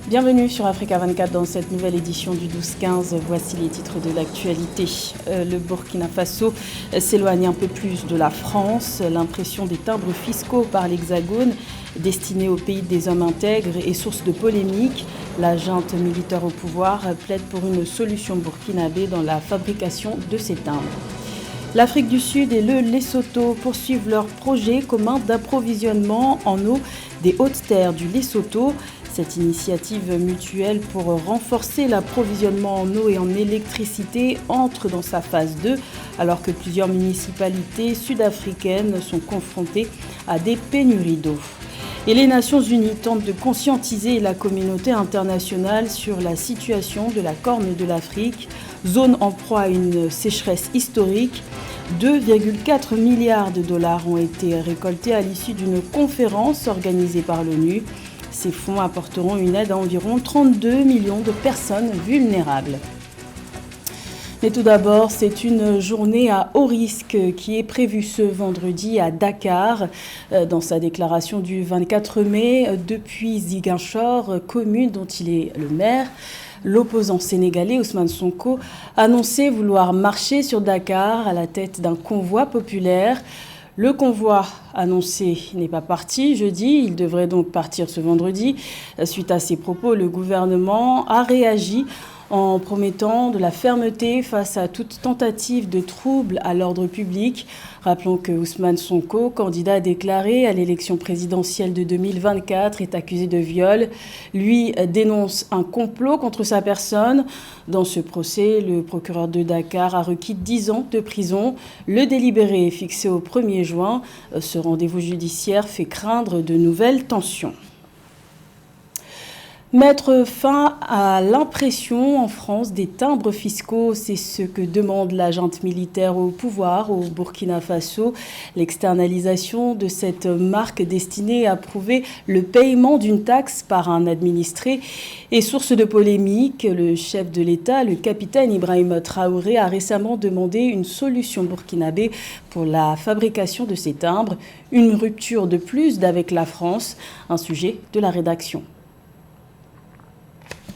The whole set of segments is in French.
Bienvenue sur Africa 24 dans cette nouvelle édition du 12-15. Voici les titres de l'actualité. Le Burkina Faso s'éloigne un peu plus de la France. L'impression des timbres fiscaux par l'Hexagone, destinés au pays des hommes intègres, est source de polémique. La junte militaire au pouvoir plaide pour une solution burkinabé dans la fabrication de ces timbres. L'Afrique du Sud et le Lesotho poursuivent leur projet commun d'approvisionnement en eau des hautes terres du Lesotho. Cette initiative mutuelle pour renforcer l'approvisionnement en eau et en électricité entre dans sa phase 2, alors que plusieurs municipalités sud-africaines sont confrontées à des pénuries d'eau. Et les Nations Unies tentent de conscientiser la communauté internationale sur la situation de la Corne de l'Afrique, zone en proie à une sécheresse historique. 2,4 milliards de dollars ont été récoltés à l'issue d'une conférence organisée par l'ONU. Ces fonds apporteront une aide à environ 32 millions de personnes vulnérables. Mais tout d'abord, c'est une journée à haut risque qui est prévue ce vendredi à Dakar. Dans sa déclaration du 24 mai, depuis Ziguinchor, commune dont il est le maire, l'opposant sénégalais Ousmane Sonko annonçait vouloir marcher sur Dakar à la tête d'un convoi populaire. Le convoi annoncé n'est pas parti jeudi, il devrait donc partir ce vendredi. Suite à ces propos, le gouvernement a réagi en promettant de la fermeté face à toute tentative de trouble à l'ordre public. Rappelons que Ousmane Sonko, candidat déclaré à l'élection présidentielle de 2024, est accusé de viol. Lui dénonce un complot contre sa personne. Dans ce procès, le procureur de Dakar a requis 10 ans de prison. Le délibéré est fixé au 1er juin. Ce rendez-vous judiciaire fait craindre de nouvelles tensions. Mettre fin à l'impression en France des timbres fiscaux, c'est ce que demande la junte militaire au pouvoir au Burkina Faso. L'externalisation de cette marque destinée à prouver le paiement d'une taxe par un administré est source de polémique. Le chef de l'État, le capitaine Ibrahim Traoré, a récemment demandé une solution burkinabé pour la fabrication de ces timbres. Une rupture de plus d'avec la France, un sujet de la rédaction.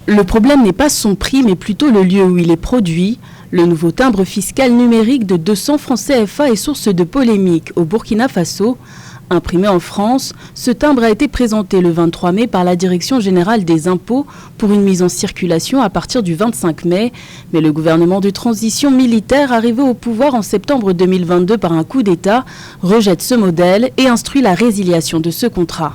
Le problème n'est pas son prix, mais plutôt le lieu où il est produit. Le nouveau timbre fiscal numérique de 200 francs CFA est source de polémique au Burkina Faso. Imprimé en France, ce timbre a été présenté le 23 mai par la Direction générale des impôts pour une mise en circulation à partir du 25 mai. Mais le gouvernement de transition militaire, arrivé au pouvoir en septembre 2022 par un coup d'État, rejette ce modèle et instruit la résiliation de ce contrat.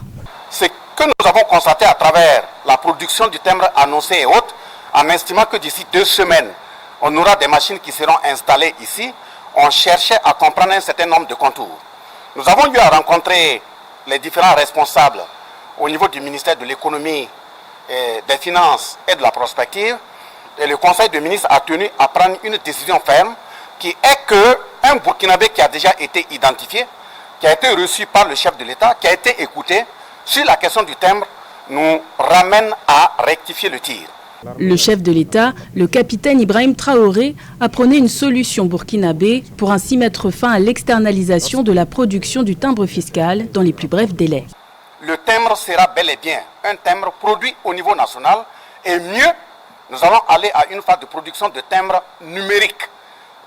Que nous avons constaté à travers la production du timbre annoncé et autres, en estimant que d'ici 2 semaines, on aura des machines qui seront installées ici, on cherchait à comprendre un certain nombre de contours. Nous avons eu à rencontrer les différents responsables au niveau du ministère de l'économie, des finances et de la prospective, et le conseil de ministres a tenu à prendre une décision ferme qui est qu'un Burkinabé qui a déjà été identifié, qui a été reçu par le chef de l'État, qui a été écouté, sur la question du timbre, nous ramène à rectifier le tir. Le chef de l'État, le capitaine Ibrahim Traoré, a prôné une solution burkinabé pour ainsi mettre fin à l'externalisation de la production du timbre fiscal dans les plus brefs délais. Le timbre sera bel et bien un timbre produit au niveau national et mieux, nous allons aller à une phase de production de timbre numérique.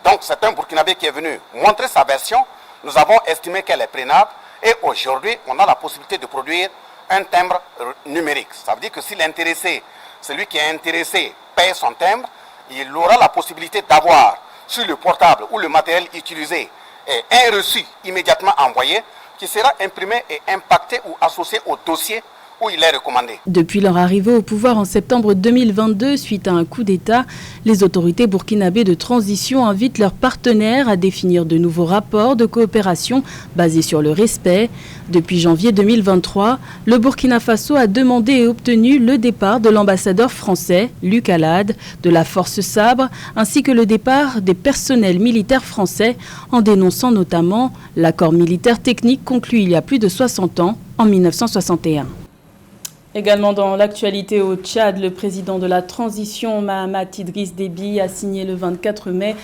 Donc c'est un Burkinabé qui est venu montrer sa version, nous avons estimé qu'elle est prénable. Et aujourd'hui, on a la possibilité de produire un timbre numérique. Ça veut dire que si l'intéressé, celui qui est intéressé, paye son timbre, il aura la possibilité d'avoir sur le portable ou le matériel utilisé un reçu immédiatement envoyé qui sera imprimé et impacté ou associé au dossier où il est recommandé. Depuis leur arrivée au pouvoir en septembre 2022, suite à un coup d'État, les autorités burkinabées de transition invitent leurs partenaires à définir de nouveaux rapports de coopération basés sur le respect. Depuis janvier 2023, le Burkina Faso a demandé et obtenu le départ de l'ambassadeur français, Luc Alade, de la Force Sabre, ainsi que le départ des personnels militaires français, en dénonçant notamment l'accord militaire technique conclu il y a plus de 60 ans, en 1961. Également dans l'actualité au Tchad, le président de la transition, Mahamat Idriss Déby, a signé le 24 mai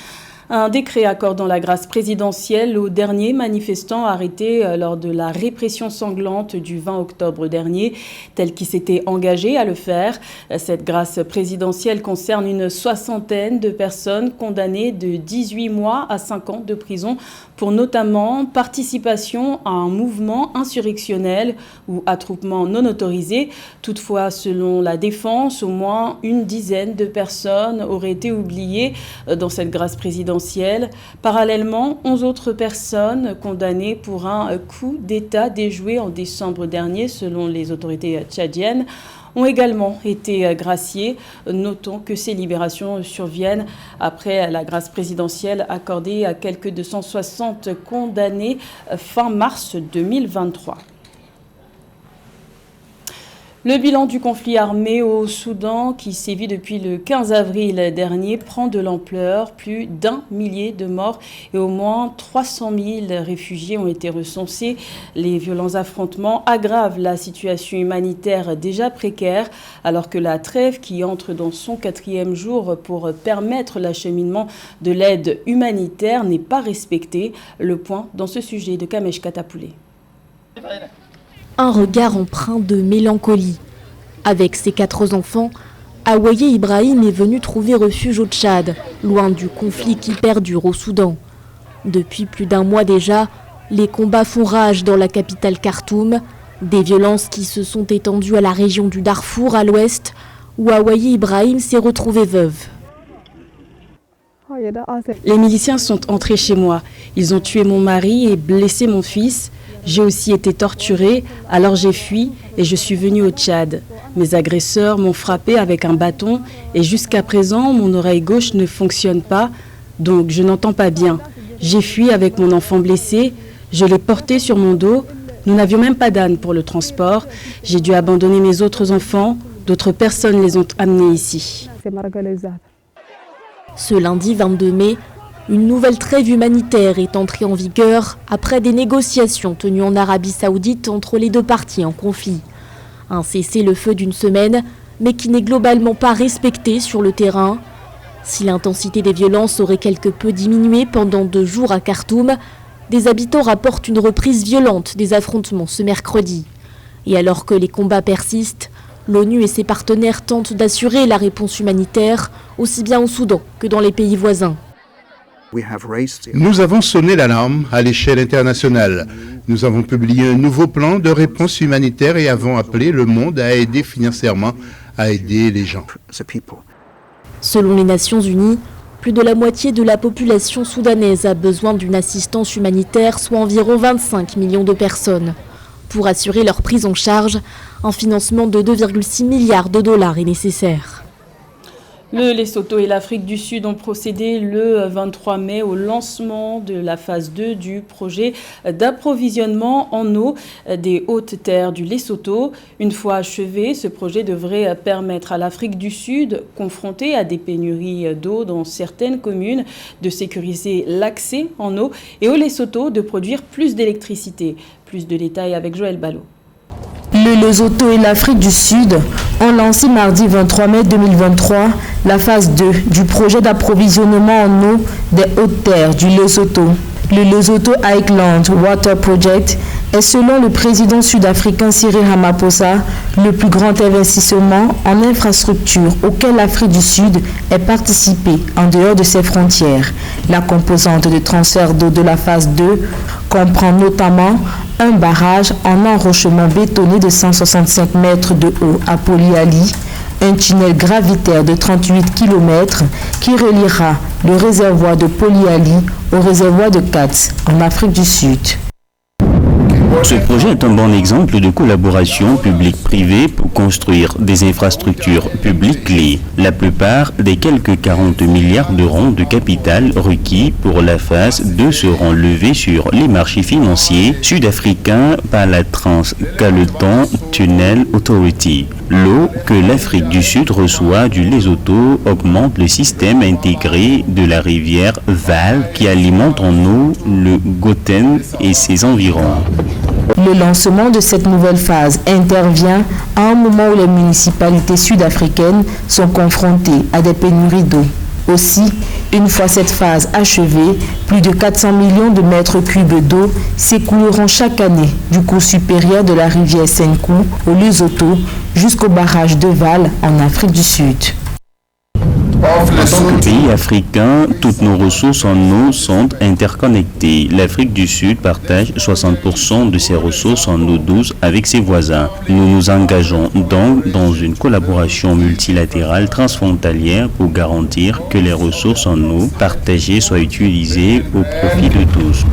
Un décret accordant la grâce présidentielle aux derniers manifestants arrêtés lors de la répression sanglante du 20 octobre dernier, tel qu'ils s'étaient engagés à le faire. Cette grâce présidentielle concerne une soixantaine de personnes condamnées de 18 mois à 5 ans de prison pour notamment participation à un mouvement insurrectionnel ou attroupement non autorisé. Toutefois, selon la défense, au moins une dizaine de personnes auraient été oubliées dans cette grâce présidentielle. Parallèlement, 11 autres personnes condamnées pour un coup d'État déjoué en décembre dernier, selon les autorités tchadiennes, ont également été graciées. Notons que ces libérations surviennent après la grâce présidentielle accordée à quelques 260 condamnés fin mars 2023. Le bilan du conflit armé au Soudan, qui sévit depuis le 15 avril dernier, prend de l'ampleur. Plus d'1 millier de morts et au moins 300 000 réfugiés ont été recensés. Les violents affrontements aggravent la situation humanitaire déjà précaire, alors que la trêve, qui entre dans son 4e jour pour permettre l'acheminement de l'aide humanitaire, n'est pas respectée. Le point dans ce sujet de Kamesh Katapoulé. Un regard empreint de mélancolie. Avec ses 4 enfants, Awaye Ibrahim est venu trouver refuge au Tchad, loin du conflit qui perdure au Soudan. Depuis plus d'1 mois déjà, les combats font rage dans la capitale Khartoum, des violences qui se sont étendues à la région du Darfour à l'ouest, où Awaye Ibrahim s'est retrouvée veuve. Les miliciens sont entrés chez moi. Ils ont tué mon mari et blessé mon fils. J'ai aussi été torturée, alors j'ai fui et je suis venue au Tchad. Mes agresseurs m'ont frappée avec un bâton et jusqu'à présent, mon oreille gauche ne fonctionne pas, donc je n'entends pas bien. J'ai fui avec mon enfant blessé, je l'ai porté sur mon dos. Nous n'avions même pas d'âne pour le transport. J'ai dû abandonner mes autres enfants. D'autres personnes les ont amenés ici. Ce lundi 22 mai, une nouvelle trêve humanitaire est entrée en vigueur après des négociations tenues en Arabie Saoudite entre les 2 parties en conflit. Un cessez-le-feu d'1 semaine, mais qui n'est globalement pas respecté sur le terrain. Si l'intensité des violences aurait quelque peu diminué pendant 2 jours à Khartoum, des habitants rapportent une reprise violente des affrontements ce mercredi. Et alors que les combats persistent, l'ONU et ses partenaires tentent d'assurer la réponse humanitaire, aussi bien au Soudan que dans les pays voisins. Nous avons sonné l'alarme à l'échelle internationale. Nous avons publié un nouveau plan de réponse humanitaire et avons appelé le monde à aider financièrement, à aider les gens. Selon les Nations Unies, plus de la moitié de la population soudanaise a besoin d'une assistance humanitaire, soit environ 25 millions de personnes. Pour assurer leur prise en charge, un financement de 2,6 milliards de dollars est nécessaire. Le Lesotho et l'Afrique du Sud ont procédé le 23 mai au lancement de la phase 2 du projet d'approvisionnement en eau des hautes terres du Lesotho. Une fois achevé, ce projet devrait permettre à l'Afrique du Sud, confrontée à des pénuries d'eau dans certaines communes, de sécuriser l'accès en eau et au Lesotho de produire plus d'électricité. Plus de détails avec Joël Ballot. Le Lesotho et l'Afrique du Sud ont lancé mardi 23 mai 2023 la phase 2 du projet d'approvisionnement en eau des hautes terres du Lesotho. Le Lesotho Highland Water Project est, selon le président sud-africain Cyril Ramaphosa, le plus grand investissement en infrastructure auquel l'Afrique du Sud ait participé en dehors de ses frontières. La composante de transfert d'eau de la phase 2 comprend notamment un barrage en enrochement bétonné de 165 mètres de haut à Poliali, un tunnel gravitaire de 38 km qui reliera le réservoir de Poliali au réservoir de Katz en Afrique du Sud. Ce projet est un bon exemple de collaboration publique-privée pour construire des infrastructures publiques clés. La plupart des quelques 40 milliards d'euros de capital requis pour la phase 2 seront levés sur les marchés financiers sud-africains par la Trans-Caledon Tunnel Authority. L'eau que l'Afrique du Sud reçoit du Lesotho augmente le système intégré de la rivière Vaal qui alimente en eau le Gauteng et ses environs. Le lancement de cette nouvelle phase intervient à un moment où les municipalités sud-africaines sont confrontées à des pénuries d'eau. Aussi, une fois cette phase achevée, plus de 400 millions de mètres cubes d'eau s'écouleront chaque année du cours supérieur de la rivière Senkou au Lesotho jusqu'au barrage de Val en Afrique du Sud. En tant que pays africain, toutes nos ressources en eau sont interconnectées. L'Afrique du Sud partage 60% de ses ressources en eau douce avec ses voisins. Nous nous engageons donc dans une collaboration multilatérale transfrontalière pour garantir que les ressources en eau partagées soient utilisées au profit de tous.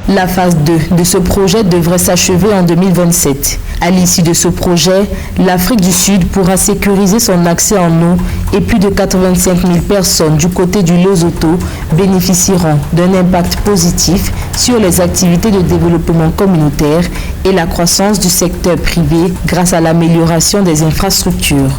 La phase 2 de ce projet devrait s'achever en 2027. À l'issue de ce projet, l'Afrique du Sud pourra sécuriser son accès en eau et plus de 85 000 personnes du côté du Lesotho bénéficieront d'un impact positif sur les activités de développement communautaire et la croissance du secteur privé grâce à l'amélioration des infrastructures.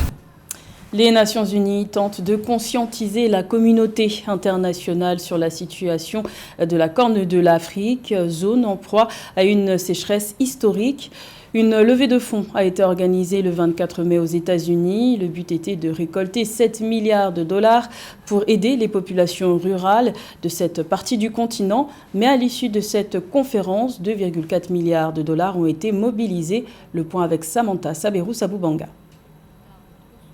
Les Nations Unies tentent de conscientiser la communauté internationale sur la situation de la Corne de l'Afrique, zone en proie à une sécheresse historique. Une levée de fonds a été organisée le 24 mai aux États-Unis. Le but était de récolter 7 milliards de dollars pour aider les populations rurales de cette partie du continent. Mais à l'issue de cette conférence, 2,4 milliards de dollars ont été mobilisés. Le point avec Samantha Saberou-Saboubanga.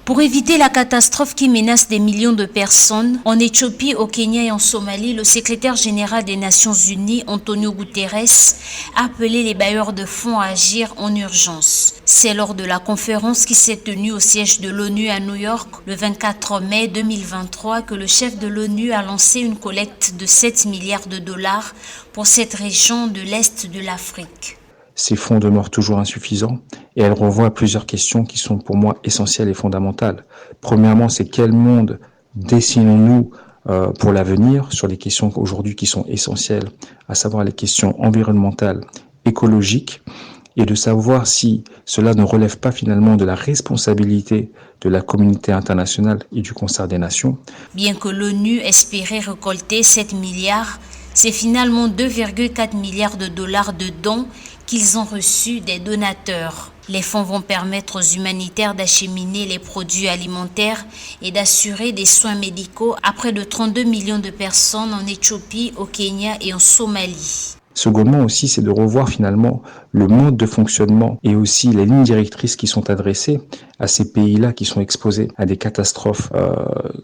Pour éviter la catastrophe qui menace des millions de personnes, en Éthiopie, au Kenya et en Somalie, le secrétaire général des Nations Unies, Antonio Guterres, a appelé les bailleurs de fonds à agir en urgence. C'est lors de la conférence qui s'est tenue au siège de l'ONU à New York le 24 mai 2023 que le chef de l'ONU a lancé une collecte de 7 milliards de dollars pour cette région de l'Est de l'Afrique. Ces fonds demeurent toujours insuffisants et elles renvoient à plusieurs questions qui sont pour moi essentielles et fondamentales. Premièrement, c'est quel monde dessinons-nous pour l'avenir sur les questions aujourd'hui qui sont essentielles, à savoir les questions environnementales, écologiques, et de savoir si cela ne relève pas finalement de la responsabilité de la communauté internationale et du concert des nations. Bien que l'ONU espérait récolter 7 milliards, c'est finalement 2,4 milliards de dollars de dons qu'ils ont reçus des donateurs. Les fonds vont permettre aux humanitaires d'acheminer les produits alimentaires et d'assurer des soins médicaux à près de 32 millions de personnes en Éthiopie, au Kenya et en Somalie. Secondement aussi, c'est de revoir finalement le mode de fonctionnement et aussi les lignes directrices qui sont adressées à ces pays-là qui sont exposés à des catastrophes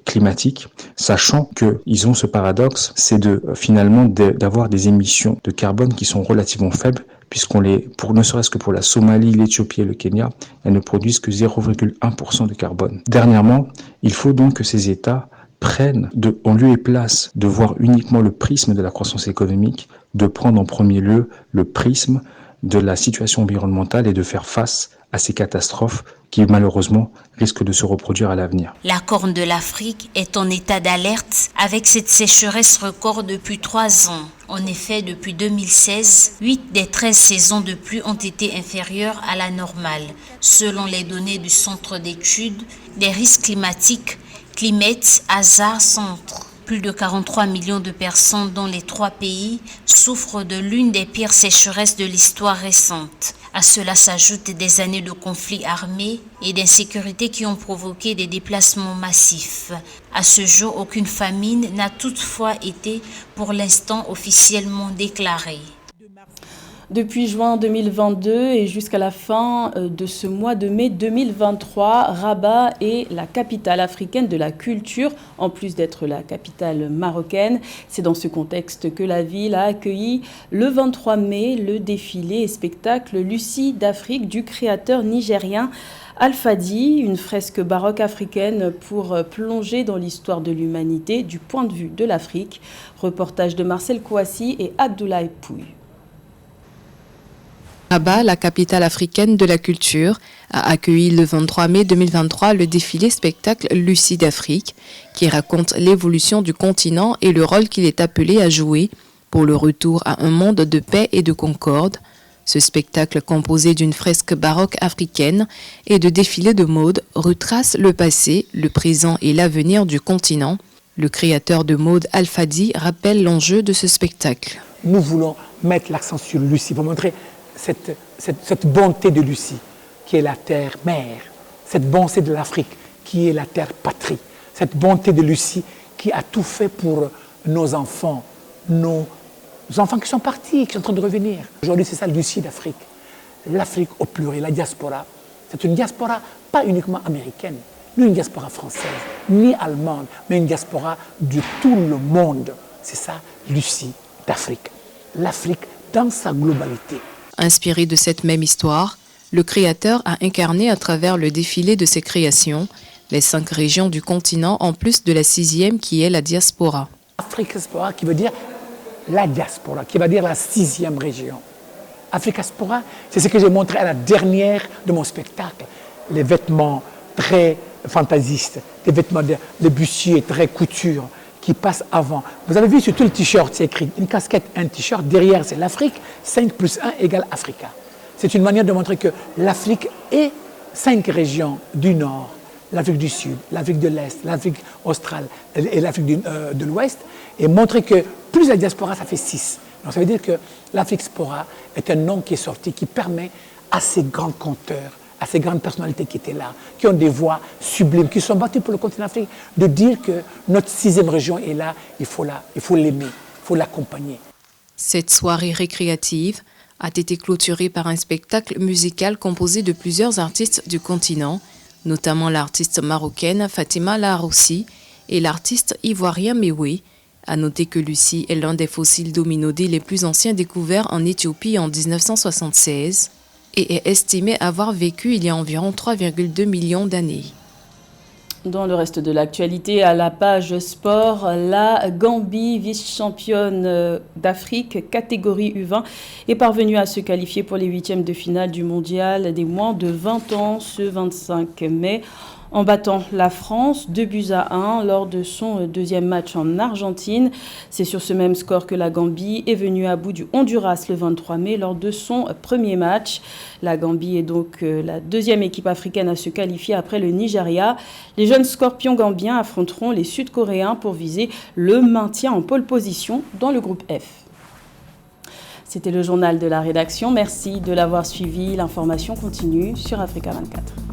climatiques, sachant qu'ils ont ce paradoxe, c'est d'avoir des émissions de carbone qui sont relativement faibles, puisqu'on ne serait-ce que pour la Somalie, l'Éthiopie et le Kenya, elles ne produisent que 0,1% de carbone. Dernièrement, il faut donc que ces États prennent en lieu et place de voir uniquement le prisme de la croissance économique, de prendre en premier lieu le prisme de la situation environnementale et de faire face à ces catastrophes qui malheureusement risquent de se reproduire à l'avenir. La Corne de l'Afrique est en état d'alerte avec cette sécheresse record depuis 3 ans. En effet, depuis 2016, 8 des 13 saisons de pluie ont été inférieures à la normale. Selon les données du Centre d'études des risques climatiques, Climate Hazard Centre, plus de 43 millions de personnes dans les 3 pays souffrent de l'une des pires sécheresses de l'histoire récente. À cela s'ajoutent des années de conflits armés et d'insécurité qui ont provoqué des déplacements massifs. À ce jour, aucune famine n'a toutefois été pour l'instant officiellement déclarée. Depuis juin 2022 et jusqu'à la fin de ce mois de mai 2023, Rabat est la capitale africaine de la culture, en plus d'être la capitale marocaine. C'est dans ce contexte que la ville a accueilli le 23 mai le défilé et spectacle Lucie d'Afrique du créateur nigérien Alfadi, une fresque baroque africaine pour plonger dans l'histoire de l'humanité du point de vue de l'Afrique. Reportage de Marcel Kouassi et Abdoulaye Pouy. Rabat, la capitale africaine de la culture, a accueilli le 23 mai 2023 le défilé spectacle Lucie d'Afrique, qui raconte l'évolution du continent et le rôle qu'il est appelé à jouer pour le retour à un monde de paix et de concorde. Ce spectacle, composé d'une fresque baroque africaine et de défilés de mode, retrace le passé, le présent et l'avenir du continent. Le créateur de mode Alfadi rappelle l'enjeu de ce spectacle. Nous voulons mettre l'accent sur Lucie pour montrer cette bonté de Lucie, qui est la terre-mère, cette bonté de l'Afrique, qui est la terre-patrie. cette bonté de Lucie qui a tout fait pour nos enfants qui sont partis, qui sont en train de revenir. Aujourd'hui, c'est ça Lucie d'Afrique. L'Afrique au pluriel, la diaspora. C'est une diaspora pas uniquement américaine, ni une diaspora française, ni allemande, mais une diaspora de tout le monde. C'est ça, Lucie d'Afrique. L'Afrique dans sa globalité. Inspiré de cette même histoire, le créateur a incarné à travers le défilé de ses créations les 5 régions du continent en plus de la 6e qui est la diaspora. Afrique diaspora qui veut dire la diaspora, qui veut dire la 6e région. Afrique diaspora, c'est ce que j'ai montré à la dernière de mon spectacle. Les vêtements très fantaisistes, les vêtements de bustier, très couture, qui passent avant. Vous avez vu sur tout le t-shirt, c'est écrit une casquette, un t-shirt, derrière c'est l'Afrique, 5 plus 1 égale Africa. C'est une manière de montrer que l'Afrique est 5 régions du Nord, l'Afrique du Sud, l'Afrique de l'Est, l'Afrique australe et l'Afrique de l'Ouest, et montrer que plus la diaspora, ça fait 6. Donc ça veut dire que l'Afrique diaspora est un nom qui est sorti, qui permet à ces grands conteurs, à ces grandes personnalités qui étaient là, qui ont des voix sublimes, qui sont battues pour le continent africain, de dire que notre 6e région est là, il faut l'aimer, il faut l'accompagner. Cette soirée récréative a été clôturée par un spectacle musical composé de plusieurs artistes du continent, notamment l'artiste marocaine Fatima Laharoussi et l'artiste ivoirien Mewe. À noter que Lucie est l'un des fossiles d'hominodés les plus anciens découverts en Éthiopie en 1976 et est estimé avoir vécu il y a environ 3,2 millions d'années. Dans le reste de l'actualité, à la page sport, la Gambie, vice-championne d'Afrique, catégorie U20, est parvenue à se qualifier pour les 8e de finale du mondial des moins de 20 ans ce 25 mai. En battant la France 2-1 lors de son 2e match en Argentine. C'est sur ce même score que la Gambie est venue à bout du Honduras le 23 mai lors de son 1er match. La Gambie est donc la 2e équipe africaine à se qualifier après le Nigeria. Les jeunes scorpions gambiens affronteront les Sud-Coréens pour viser le maintien en pole position dans le groupe F. C'était le journal de la rédaction. Merci de l'avoir suivi. L'information continue sur Africa 24.